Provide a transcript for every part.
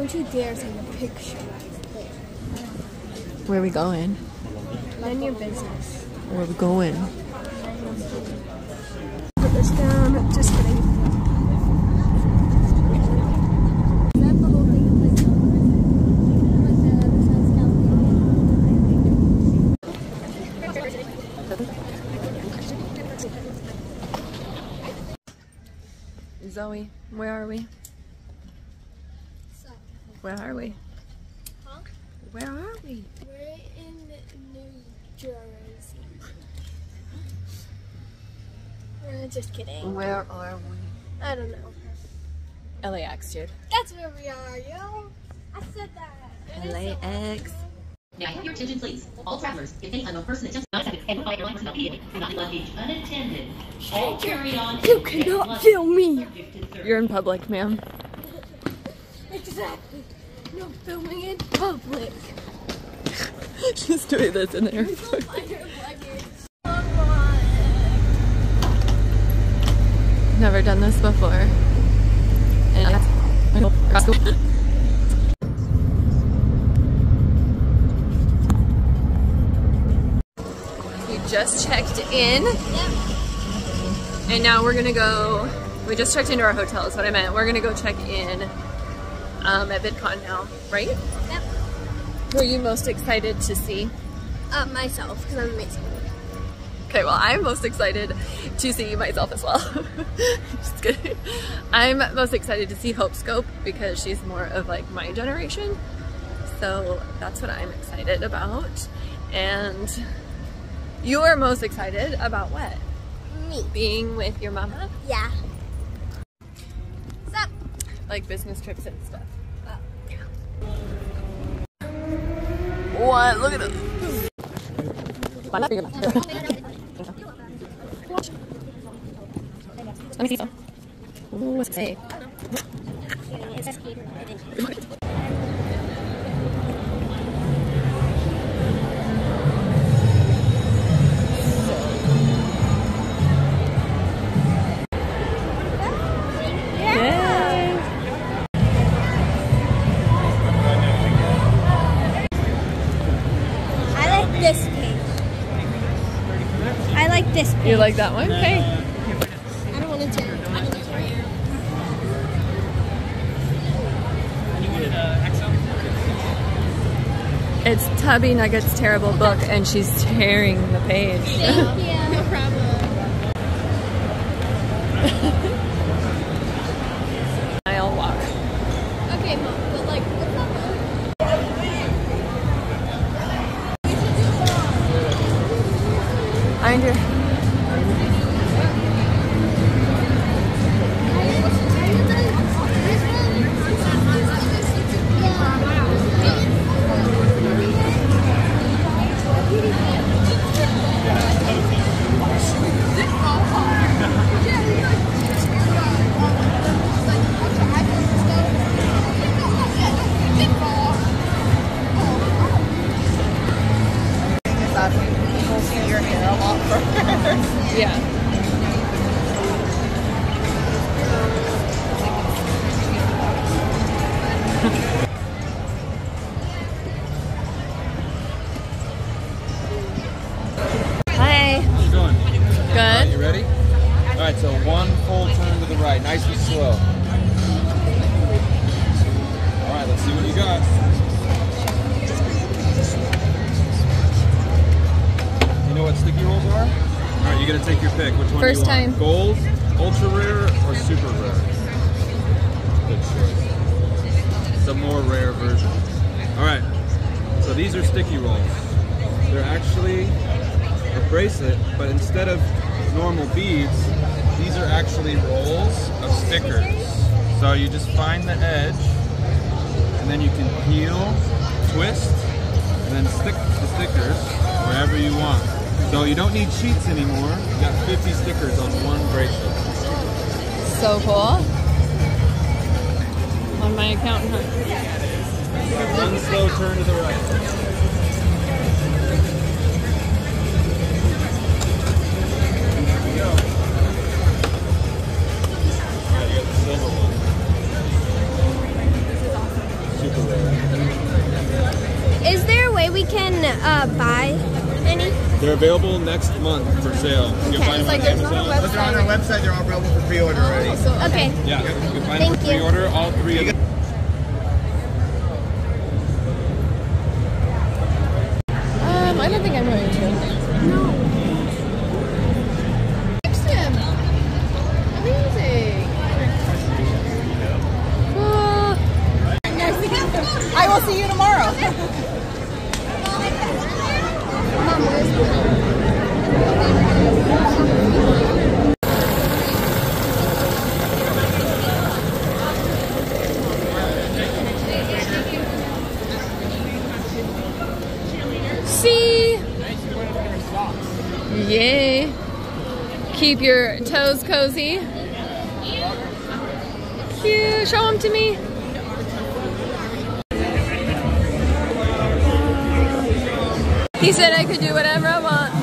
Don't you dare take a picture. Where are we going? None of your business. Where are we going? Put this down. Just kidding. Zoe, where are we? Where are we? Huh? Where are we? We're in New Jersey. Just kidding. Where are we? I don't know. LAX, dude. That's where we are, yo. I said that. LAX. May I have your attention, please? All travelers, if any unknown person attempts to airline personnel do not be luggage unattended. All carry-on. You cannot film me. You're in public, ma'am. Exactly. No filming in public. She's doing this in the airport. Never done this before. And we just checked in. Yep. And now we're gonna go, we just checked into our hotel is what I meant. We're gonna go check in at Vidcon now, right? Yep. Who are you most excited to see? Myself, because I'm amazing. Okay, well, I'm most excited to see myself as well. Just kidding. I'm most excited to see Hope Scope because she's more of like my generation. So that's what I'm excited about. And you are most excited about what? Me. Being with your mama? Yeah. What's up? Like business trips and stuff. What? Look at this. Let me see some. Ooh, what's it say? This page. I like this page. You like that one? Okay. I don't want to do it. It's Tubby Nugget's terrible book, and she's tearing the page. Thank you. No problem. I'll walk. Okay, Mom, but like, what's that, Mom? Behind her. People see your hair a lot further. Yeah. Hi. How you doing? Good. You ready? All right, so one full turn to the right, nice and slow. All right, let's see what you got. You know what sticky rolls are? All right, you gotta take your pick. Which one First do you want? time. Gold, ultra rare, or super rare? Good choice. The more rare version. All right, so these are sticky rolls. They're actually a bracelet, but instead of normal beads, these are actually rolls of stickers. So you just find the edge, and then you can peel, twist, and then stick the stickers wherever you want. So you don't need sheets anymore. You got 50 stickers on one bracelet. So cool. On my account, huh? One slow turn to the right. Is there a way we can buy any? They're available next month for sale. You can find them on Amazon. But they're on our website. They're all available for pre-order already. Okay. Yeah, you can find Thank them for you. pre-order. All three of them. I don't think I'm going to. No. Next to him. Amazing. I will see you tomorrow. See? Yay. Keep your toes cozy. Cute. Show them to me. He said I could do whatever I want.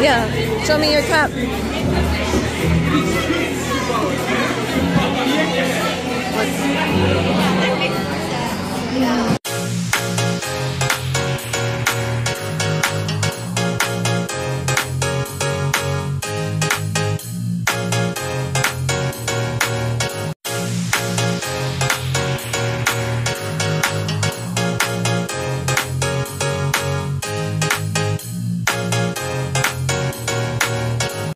Yeah, show me your cup.